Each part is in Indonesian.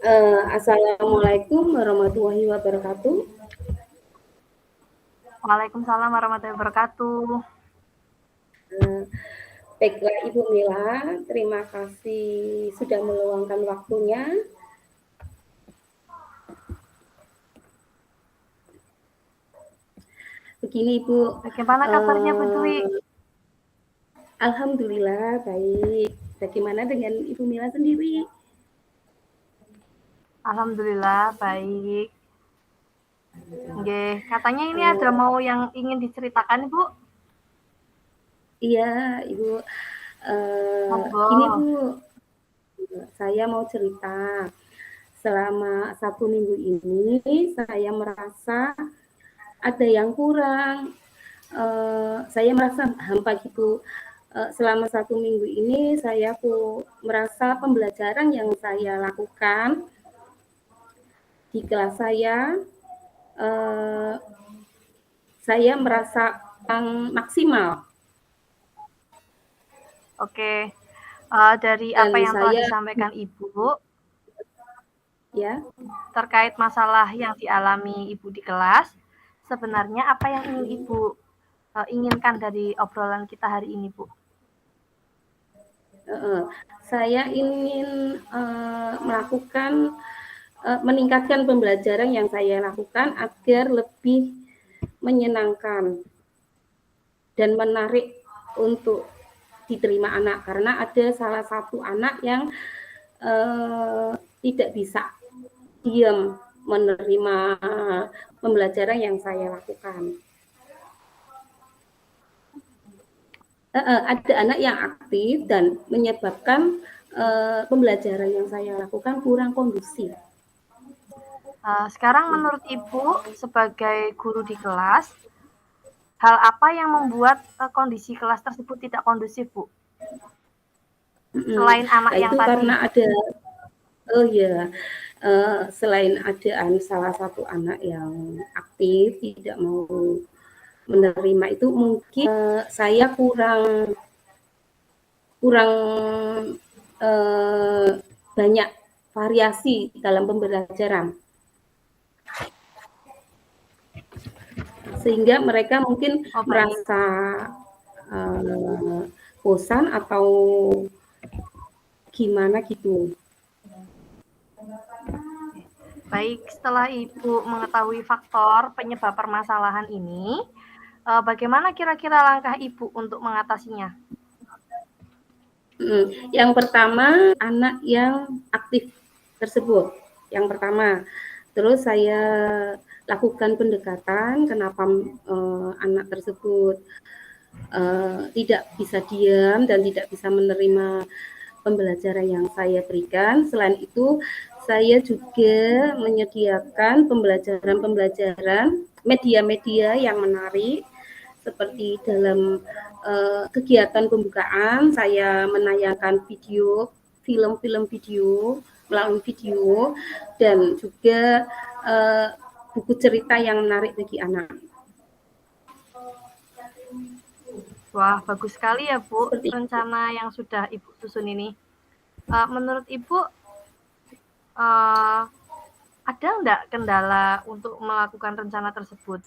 Assalamualaikum warahmatullahi wabarakatuh. Waalaikumsalam warahmatullahi wabarakatuh. Eee, Baiklah Ibu Mila, terima kasih sudah meluangkan waktunya. Begini Ibu, Bagaimana kabarnya Bu Dwi? alhamdulillah baik. Bagaimana dengan Ibu Mila sendiri? Alhamdulillah baik. Nggih, katanya ini ada Eee, mau yang ingin diceritakan Bu? iya Ibu, gini Monggo. Bu, saya mau cerita. Selama 1 minggu ini saya merasa ada yang kurang. Saya merasa hampa gitu. Selama 1 minggu ini saya merasa pembelajaran yang saya lakukan di kelas eh, saya merasa maksimal Oke, dari apa dan yang telah saya disampaikan Ibu ya terkait masalah yang dialami Ibu di kelas, sebenarnya apa yang ingin Ibu inginkan dari obrolan kita hari ini, Bu? uh, saya ingin meningkatkan pembelajaran yang saya lakukan agar lebih menyenangkan dan menarik untuk diterima anak karena ada salah satu anak yang tidak bisa diam menerima pembelajaran yang saya lakukan. Ada anak yang aktif dan menyebabkan pembelajaran yang saya lakukan kurang kondusif. Sekarang menurut Ibu sebagai guru di kelas, hal apa yang membuat kondisi kelas tersebut tidak kondusif, Bu? Selain anak Nah yang itu tadi. karena ada oh ya selain ada salah satu anak yang aktif tidak mau menerima itu mungkin saya kurang kurang eh, banyak variasi dalam pembelajaran sehingga mereka mungkin Oh baik, merasa bosan atau gimana gitu. baik. Setelah Ibu mengetahui faktor penyebab permasalahan ini, bagaimana kira-kira langkah Ibu untuk mengatasinya? Yang pertama anak yang aktif tersebut. Yang pertama, terus saya lakukan pendekatan kenapa anak tersebut tidak bisa diam dan tidak bisa menerima pembelajaran yang saya berikan. Selain itu, saya juga menyediakan pembelajaran-pembelajaran media-media yang menarik seperti dalam kegiatan pembukaan saya menayangkan film-film video melalui video dan juga buku cerita yang menarik bagi anak. Wah, bagus sekali ya Bu, Seperti itu. rencana yang sudah Ibu susun ini. Menurut Ibu, uh, ada nggak kendala untuk melakukan rencana tersebut?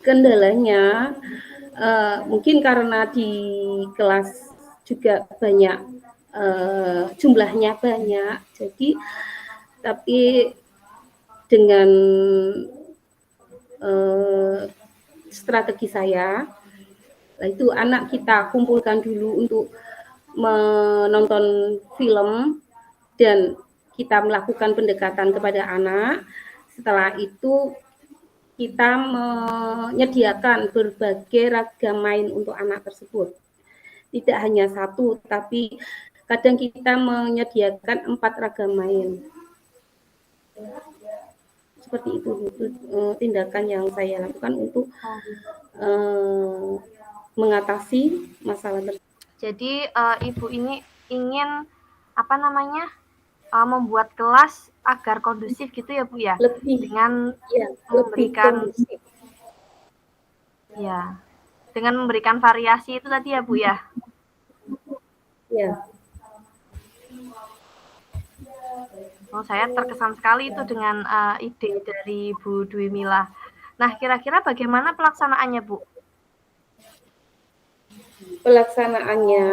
Kendalanya mungkin karena di kelas juga banyak jumlahnya banyak, jadi tapi dengan eh, strategi saya, itu anak kita kumpulkan dulu untuk menonton film dan kita melakukan pendekatan kepada anak. Setelah itu kita menyediakan berbagai ragam main untuk anak tersebut. Tidak hanya satu, tapi kadang kita menyediakan 4 ragam main. Seperti itu tindakan yang saya lakukan untuk Oh. eh, mengatasi masalah tersebut. Jadi Ibu ini ingin apa namanya membuat kelas agar kondusif gitu ya Bu ya, Lebih dengan ya, lebih memberikan kondusif. ya dengan memberikan variasi itu tadi ya Bu ya. Ya, Oh, saya terkesan sekali itu dengan ide dari Bu Dwi Mila. Nah, kira-kira bagaimana pelaksanaannya, Bu? Pelaksanaannya,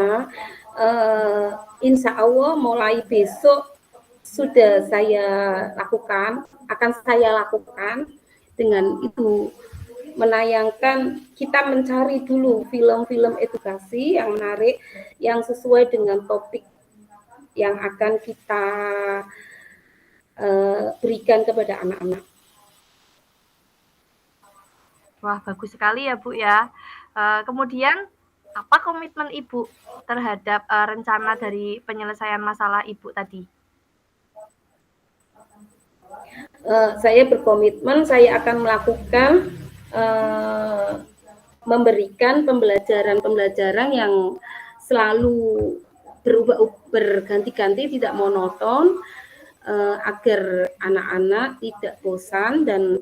insya Allah mulai besok sudah saya lakukan, akan saya lakukan dengan itu menayangkan, kita mencari dulu film-film edukasi yang menarik, yang sesuai dengan topik yang akan kita berikan kepada anak-anak. Wah, bagus sekali ya, Bu ya. Kemudian, apa komitmen Ibu terhadap rencana dari penyelesaian masalah Ibu tadi? Saya berkomitmen saya akan melakukan memberikan pembelajaran yang selalu berganti-ganti, tidak monoton, agar anak-anak tidak bosan dan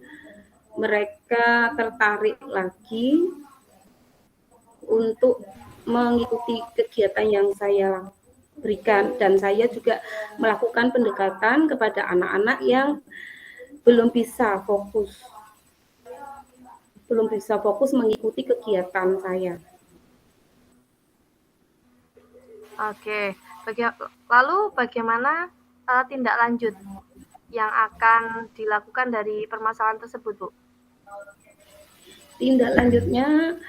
mereka tertarik lagi untuk mengikuti kegiatan yang saya berikan. Dan saya juga melakukan pendekatan kepada anak-anak yang belum bisa fokus mengikuti kegiatan saya. Oke, lalu bagaimana tindak lanjut yang akan dilakukan dari permasalahan tersebut, Bu? Tindak lanjutnya,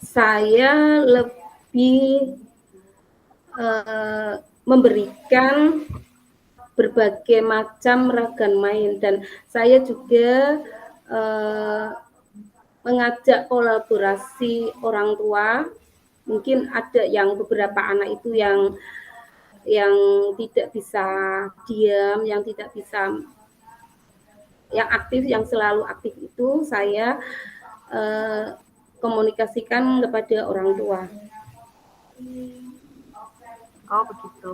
saya lebih memberikan berbagai macam ragam main, dan saya juga mengajak kolaborasi orang tua. Mungkin ada yang beberapa anak itu yang tidak bisa diam, yang tidak bisa, yang aktif, yang selalu aktif itu saya komunikasikan kepada orang tua. Oh, begitu.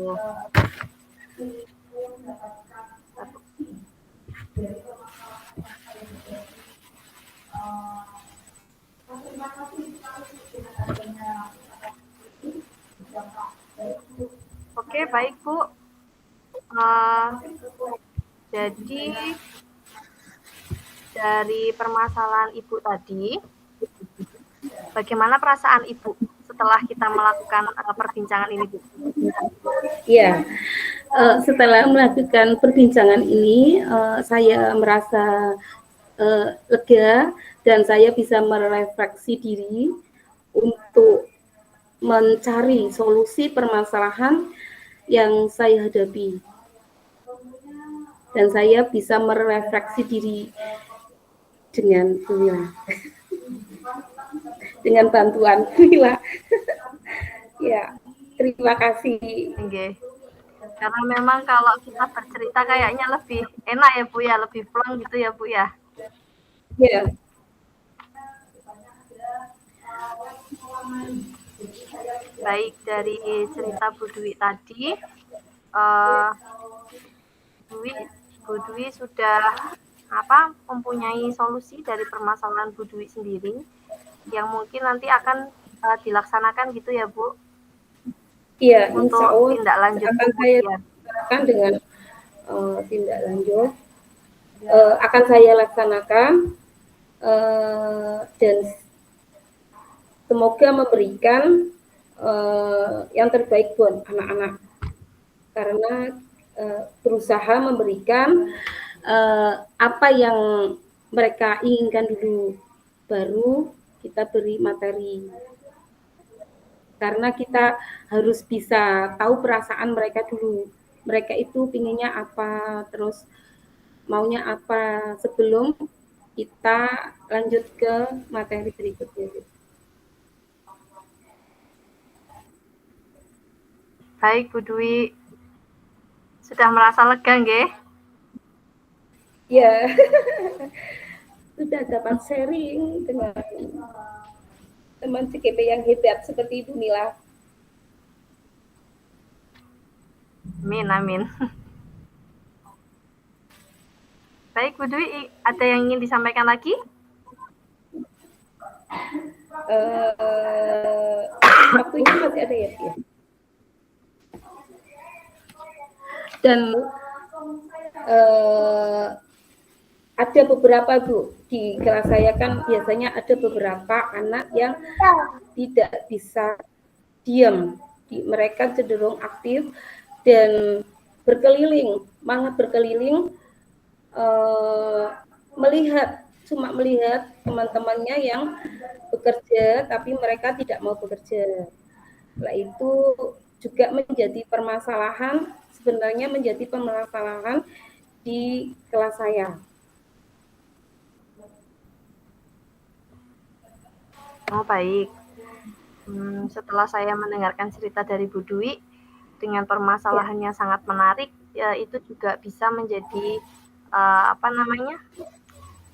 Oke, baik, Bu. Jadi dari permasalahan Ibu tadi, bagaimana perasaan Ibu setelah kita melakukan perbincangan ini, Bu? Ya, setelah melakukan perbincangan ini, saya merasa lega, dan saya bisa merefleksi diri untuk mencari solusi permasalahan yang saya hadapi. Dan saya bisa merefleksi diri dengan Mila, dengan bantuan Mila. Ya, terima kasih. Okay. Karena memang kalau kita bercerita kayaknya lebih enak ya, Bu ya, lebih plong gitu ya, Bu ya. Ya. Baik, dari cerita Bu Dwi tadi, Bu Dwi sudah mempunyai solusi dari permasalahan Bu Dwi sendiri yang mungkin nanti akan dilaksanakan gitu ya, Bu? Iya, untuk insya Allah tindak lanjut akan kemudian. saya laksanakan dengan tindak lanjut, akan saya laksanakan, dan semoga memberikan yang terbaik buat anak-anak, karena berusaha memberikan apa yang mereka inginkan dulu, baru kita beri materi. Karena kita harus bisa tahu perasaan mereka dulu. Mereka itu pinginnya apa, terus maunya apa, sebelum kita lanjut ke materi berikutnya. Baik, Bu Dwi. Sudah merasa lega, nggih? Ya, sudah dapat sharing dengan teman CGP yang hebat seperti Ibu Mila. Amin, amin. Baik, Bu Dwi, ada yang ingin disampaikan lagi? Waktunya masih ada ya? Dan ada beberapa Bu di kelas saya kan biasanya ada beberapa anak yang tidak bisa diam, mereka cenderung aktif dan berkeliling, melihat teman-temannya yang bekerja tapi mereka tidak mau bekerja. Nah, itu juga menjadi permasalahan, sebenarnya menjadi permasalahan di kelas saya. Oh, baik. Setelah saya mendengarkan cerita dari Bu Dwi dengan permasalahannya sangat menarik, ya itu juga bisa menjadi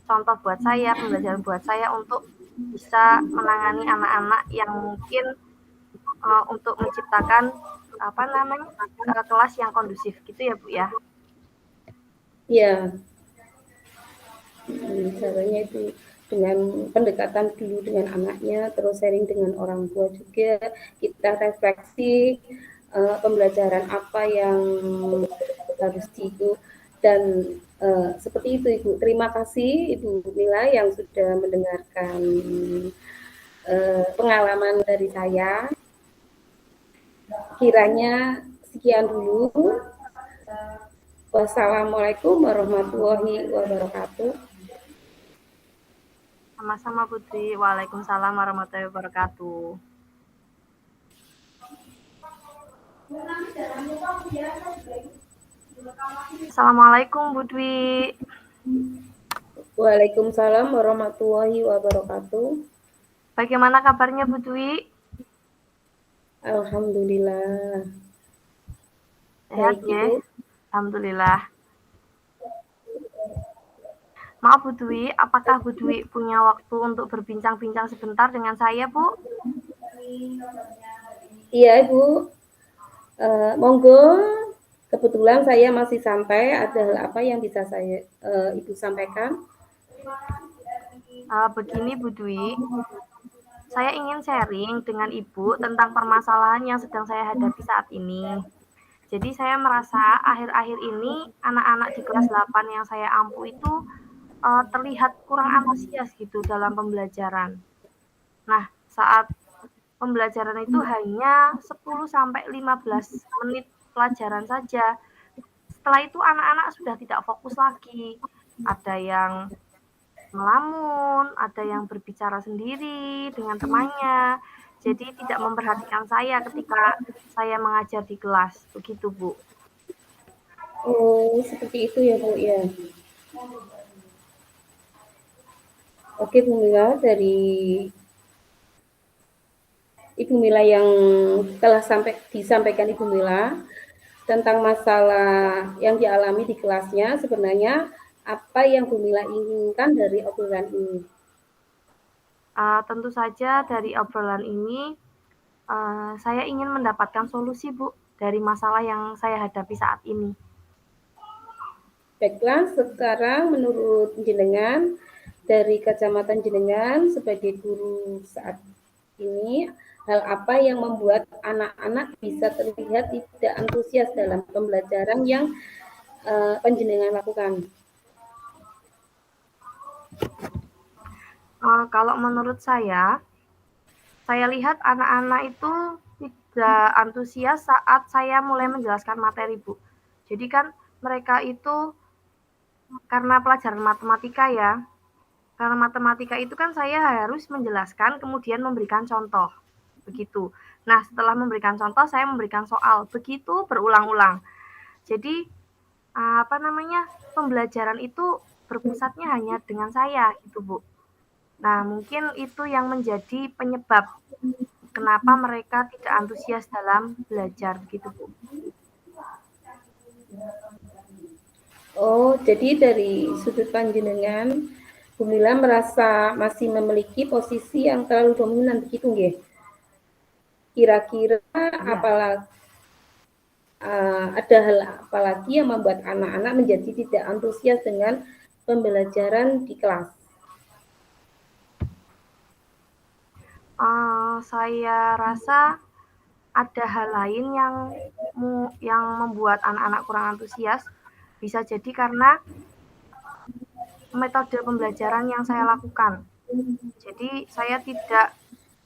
contoh buat saya, pembelajaran buat saya untuk bisa menangani anak-anak yang mungkin untuk menciptakan kelas yang kondusif gitu ya Bu ya. Ya, caranya itu dengan pendekatan dulu dengan anaknya, terus sharing dengan orang tua juga, kita refleksi pembelajaran apa yang harus itu dan seperti itu Ibu. Terima kasih Ibu Mila yang sudah mendengarkan pengalaman dari saya. Kiranya sekian dulu. Wassalamualaikum warahmatullahi wabarakatuh. Sama-sama Putri. Waalaikumsalam warahmatullahi wabarakatuh. Assalamualaikum Bu Dwi. Waalaikumsalam warahmatullahi wabarakatuh. Bagaimana kabarnya Bu Dwi? Alhamdulillah. Sehat ya? Alhamdulillah. Maaf Bu Dwi, apakah Bu Dwi punya waktu untuk berbincang-bincang sebentar dengan saya, Bu? Iya, Ibu. Monggo. Kebetulan saya masih santai. Ada hal apa yang bisa saya Ibu sampaikan? Begini Bu Dwi, saya ingin sharing dengan Ibu tentang permasalahan yang sedang saya hadapi saat ini. Jadi saya merasa akhir-akhir ini anak-anak di kelas 8 yang saya ampu itu terlihat kurang antusias gitu dalam pembelajaran. Nah, saat pembelajaran itu hanya 10-15 menit pelajaran saja. Setelah itu anak-anak sudah tidak fokus lagi. Ada yang melamun, ada yang berbicara sendiri dengan temannya. Jadi tidak memperhatikan saya ketika saya mengajar di kelas. Begitu, Bu. Oh, seperti itu ya, Bu ya. Oke, Bu Mila, dari Ibu Mila yang telah disampaikan Ibu Mila tentang masalah yang dialami di kelasnya, sebenarnya apa yang Bu Mila inginkan dari obrolan ini? Tentu saja dari obrolan ini saya ingin mendapatkan solusi, Bu, dari masalah yang saya hadapi saat ini. Baiklah, sekarang menurut jenengan dari kacamata jenengan sebagai guru saat ini, hal apa yang membuat anak-anak bisa terlihat tidak antusias dalam pembelajaran yang panjenengan lakukan? Kalau menurut saya lihat anak-anak itu tidak antusias saat saya mulai menjelaskan materi, Bu. Jadi kan mereka itu karena pelajaran matematika ya, karena matematika itu kan saya harus menjelaskan kemudian memberikan contoh, begitu. Nah, setelah memberikan contoh saya memberikan soal, begitu berulang-ulang. Jadi pembelajaran itu berpusatnya hanya dengan saya gitu, Bu. Nah, mungkin itu yang menjadi penyebab kenapa mereka tidak antusias dalam belajar begitu, Bu. Oh, jadi dari sudut panjenengan, Bu Mila merasa masih memiliki posisi yang terlalu dominan begitu nggih? Kira-kira ada hal apa lagi yang membuat anak-anak menjadi tidak antusias dengan pembelajaran di kelas? Saya rasa ada hal lain yang membuat anak-anak kurang antusias, bisa jadi karena metode pembelajaran yang saya lakukan. Jadi saya tidak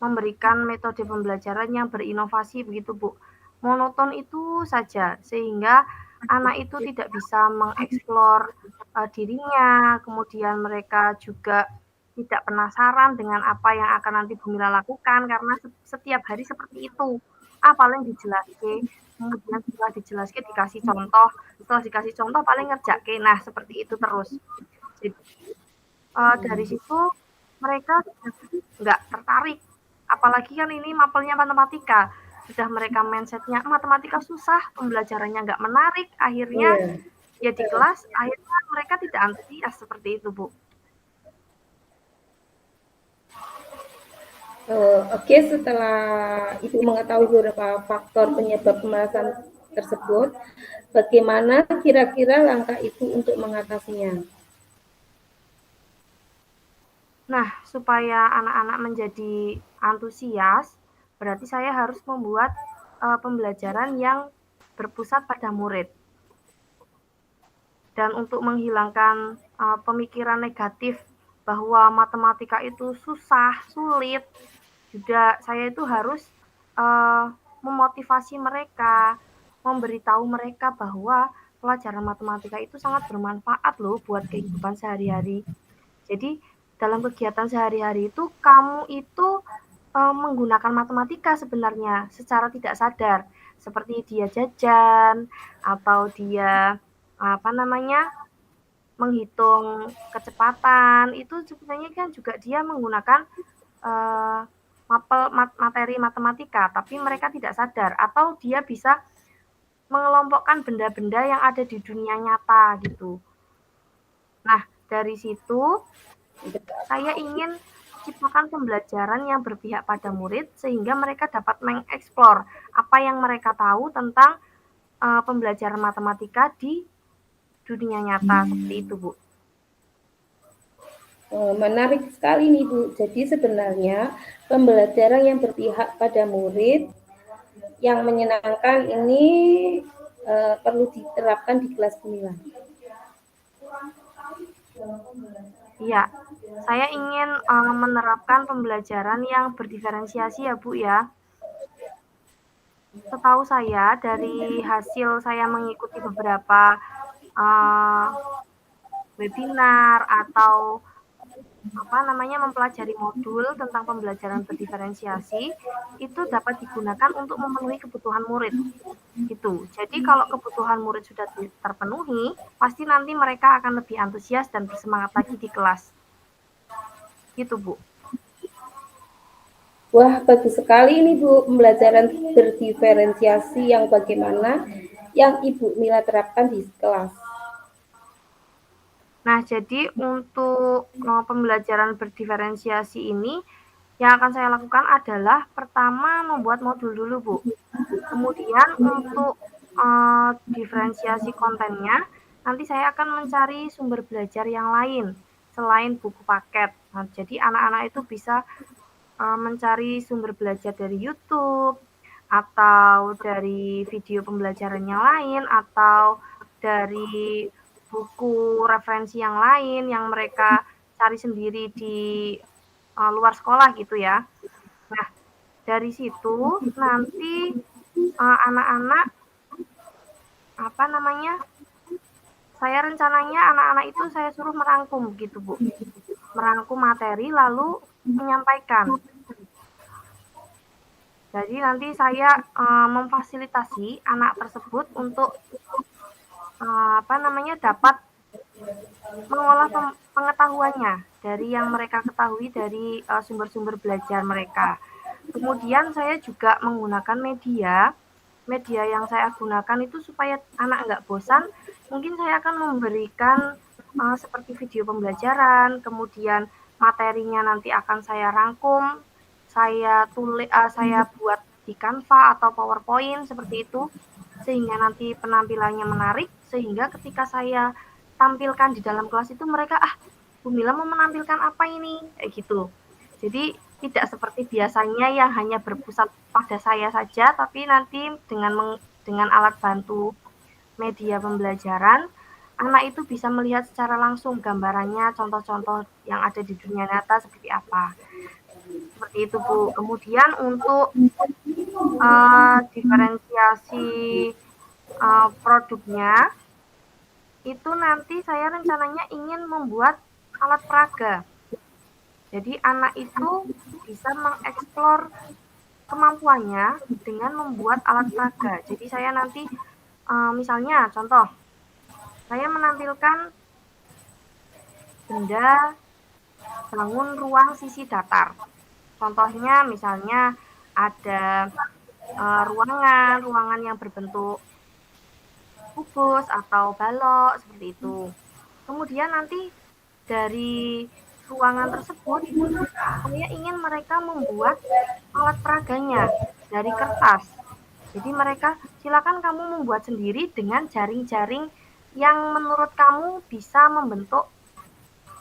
memberikan metode pembelajaran yang berinovasi begitu, Bu. Monoton itu saja, sehingga anak itu tidak bisa mengeksplor dirinya, kemudian mereka juga tidak penasaran dengan apa yang akan nanti Bu Mila lakukan, karena setiap hari seperti itu. Paling dijelaskan, kemudian setelah dijelaskan dikasih contoh, setelah dikasih contoh paling ngerjakan. Nah, seperti itu terus. Jadi dari situ mereka nggak tertarik. Apalagi kan ini mapelnya matematika. Sudah mereka mindsetnya matematika susah, pembelajarannya nggak menarik, akhirnya ya di kelas akhirnya mereka tidak antusias seperti itu, Bu. Oke, setelah Ibu mengetahui beberapa faktor penyebab kemalasan tersebut, bagaimana kira-kira langkah Ibu untuk mengatasinya? Nah, supaya anak-anak menjadi antusias, berarti saya harus membuat pembelajaran yang berpusat pada murid. Dan untuk menghilangkan pemikiran negatif bahwa matematika itu susah, sulit, juga saya itu harus memotivasi mereka, memberitahu mereka bahwa pelajaran matematika itu sangat bermanfaat loh buat kehidupan sehari-hari. Jadi dalam kegiatan sehari-hari itu kamu itu menggunakan matematika sebenarnya secara tidak sadar, seperti dia jajan atau dia menghitung kecepatan, itu sebenarnya kan juga dia menggunakan materi matematika, tapi mereka tidak sadar, atau dia bisa mengelompokkan benda-benda yang ada di dunia nyata gitu. Nah, dari situ saya ingin ciptakan pembelajaran yang berpihak pada murid sehingga mereka dapat mengeksplor apa yang mereka tahu tentang pembelajaran matematika di dunia nyata seperti itu, Bu. Menarik sekali nih, Bu. Jadi sebenarnya pembelajaran yang berpihak pada murid yang menyenangkan ini perlu diterapkan di kelas Bu Mila. Iya, saya ingin menerapkan pembelajaran yang berdiferensiasi ya, Bu ya. Setahu saya dari hasil saya mengikuti beberapa webinar atau mempelajari modul tentang pembelajaran berdiferensiasi, itu dapat digunakan untuk memenuhi kebutuhan murid. Gitu. Jadi kalau kebutuhan murid sudah terpenuhi, pasti nanti mereka akan lebih antusias dan bersemangat lagi di kelas. Gitu, Bu. Wah, bagus sekali ini, Bu, pembelajaran berdiferensiasi yang bagaimana yang Ibu Mila terapkan di kelas. Nah, jadi untuk pembelajaran berdiferensiasi ini, yang akan saya lakukan adalah pertama membuat modul dulu, Bu. Kemudian untuk diferensiasi kontennya, nanti saya akan mencari sumber belajar yang lain selain buku paket. Nah, jadi anak-anak itu bisa mencari sumber belajar dari YouTube atau dari video pembelajaran yang lain atau dari buku referensi yang lain yang mereka cari sendiri di luar sekolah gitu ya. Nah, dari situ nanti anak-anak saya rencananya anak-anak itu saya suruh merangkum gitu, Bu. Merangkum materi lalu menyampaikan. Jadi nanti saya memfasilitasi anak tersebut untuk dapat mengolah pengetahuannya dari yang mereka ketahui dari sumber-sumber belajar mereka. Kemudian saya juga menggunakan media yang saya gunakan itu supaya anak nggak bosan. Mungkin saya akan memberikan seperti video pembelajaran, kemudian materinya nanti akan saya rangkum, saya buat di Canva atau PowerPoint seperti itu, sehingga nanti penampilannya menarik, sehingga ketika saya tampilkan di dalam kelas itu mereka, Bu Mila mau menampilkan apa ini? Kayak gitu. Jadi tidak seperti biasanya yang hanya berpusat pada saya saja, tapi nanti dengan alat bantu media pembelajaran, anak itu bisa melihat secara langsung gambarannya, contoh-contoh yang ada di dunia nyata seperti apa. Seperti itu, Bu. Kemudian untuk diferensiasi produknya, itu nanti saya rencananya ingin membuat alat peraga. Jadi anak itu bisa mengeksplor kemampuannya dengan membuat alat peraga. Jadi saya nanti misalnya contoh, saya menampilkan benda bangun ruang sisi datar. Contohnya misalnya ada ruangan yang berbentuk kubus atau balok seperti itu. Kemudian nanti dari ruangan tersebut saya ingin mereka membuat alat peraganya dari kertas. Jadi mereka silakan kamu membuat sendiri dengan jaring-jaring yang menurut kamu bisa membentuk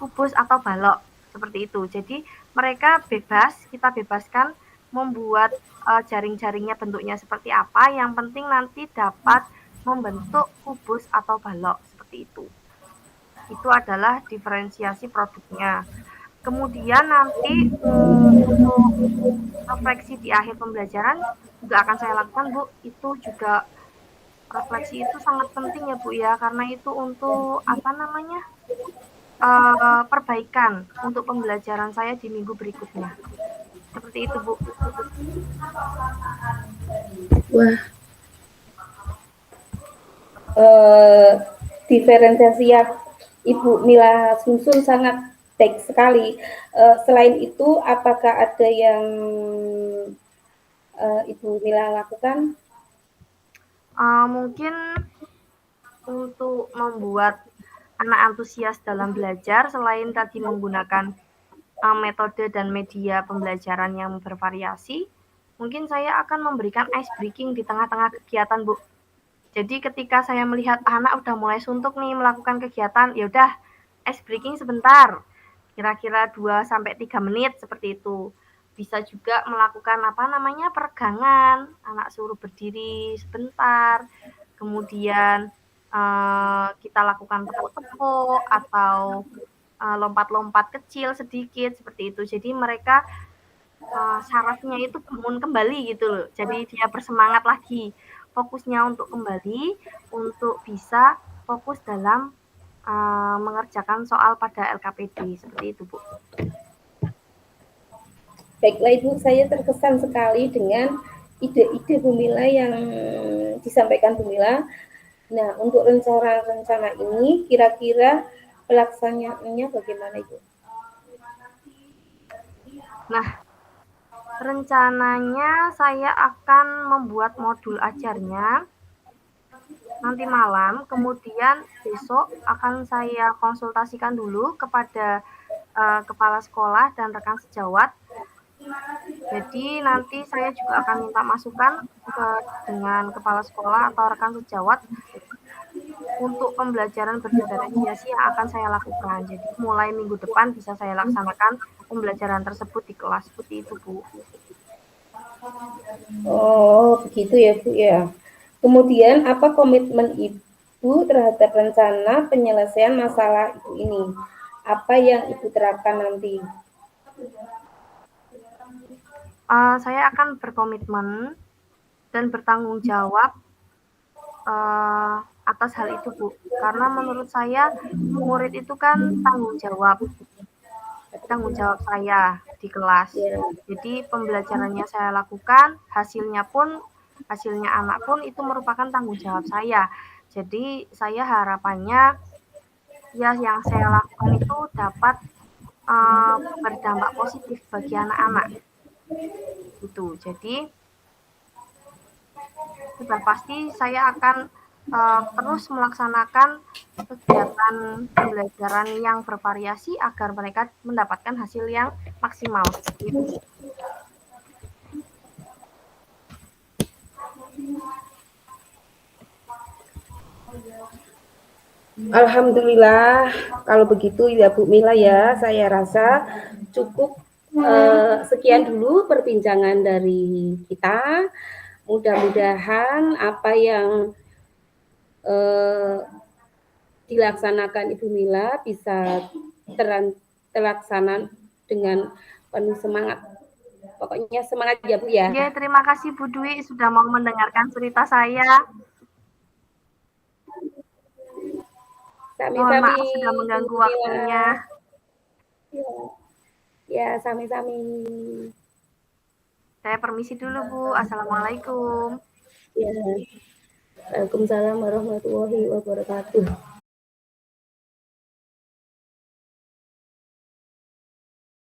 kubus atau balok seperti itu. Jadi mereka bebas, kita bebaskan membuat jaring-jaringnya bentuknya seperti apa. Yang penting nanti dapat membentuk kubus atau balok seperti itu. Itu adalah diferensiasi produknya. Kemudian nanti untuk refleksi di akhir pembelajaran juga akan saya lakukan, Bu. Itu juga refleksi itu sangat penting ya, Bu ya, karena itu untuk apa namanya? Perbaikan untuk pembelajaran saya di minggu berikutnya. Seperti itu, Bu. Wah, eh, diferensiasi yang Ibu Mila susun sangat baik sekali. Selain itu, apakah ada yang Ibu Mila lakukan? Mungkin untuk membuat anak antusias dalam belajar, selain tadi menggunakan metode dan media pembelajaran yang bervariasi, mungkin saya akan memberikan ice breaking di tengah-tengah kegiatan, Bu. Jadi ketika saya melihat anak udah mulai suntuk nih melakukan kegiatan, ya udah ice breaking sebentar. Kira-kira 2 sampai 3 menit seperti itu. Bisa juga melakukan apa namanya? Peregangan, anak suruh berdiri sebentar. Kemudian kita lakukan tepuk-tepuk atau lompat-lompat kecil sedikit seperti itu. Jadi mereka sarafnya itu bangun kembali gitu loh. Jadi dia bersemangat lagi. Fokusnya untuk kembali, untuk bisa fokus dalam mengerjakan soal pada LKPD. Seperti itu, Bu. Baiklah Ibu, saya terkesan sekali dengan ide-ide Bu Mila yang disampaikan Bu Mila. Nah, untuk rencana-rencana ini kira-kira pelaksanaannya bagaimana Ibu? Nah, rencananya saya akan membuat modul ajarnya nanti malam, kemudian besok akan saya konsultasikan dulu kepada kepala sekolah dan rekan sejawat. Jadi nanti saya juga akan minta masukan dengan kepala sekolah atau rekan sejawat untuk pembelajaran berdiferensiasi yang akan saya lakukan. Jadi mulai minggu depan bisa saya laksanakan pembelajaran tersebut di kelas seperti itu, Bu. Oh, begitu ya Bu ya. Kemudian apa komitmen Ibu terhadap rencana penyelesaian masalah Ibu ini? Apa yang Ibu terapkan nanti? Saya akan berkomitmen dan bertanggung jawab atas hal itu, Bu. Karena menurut saya murid itu kan tanggung jawab saya di kelas. Ya. Jadi pembelajarannya saya lakukan, hasilnya anak pun itu merupakan tanggung jawab saya. Jadi saya harapannya ya yang saya lakukan itu dapat berdampak positif bagi anak-anak. Itu. Jadi sudah pasti saya akan terus melaksanakan kegiatan pembelajaran yang bervariasi agar mereka mendapatkan hasil yang maksimal. Gitu. Alhamdulillah, kalau begitu ya Bu Mila ya, saya rasa cukup sekian dulu perbincangan dari kita. Mudah-mudahan apa yang dilaksanakan Ibu Mila bisa terlaksana dengan penuh semangat. Pokoknya semangat ya Bu ya. Oke, terima kasih Bu Dwi sudah mau mendengarkan cerita saya. Mohon Sami-sami maaf sudah mengganggu Bu waktunya. Ya, sami-sami. Saya permisi dulu Bu. Assalamualaikum. Ya. Waalaikumsalam warahmatullahi wabarakatuh.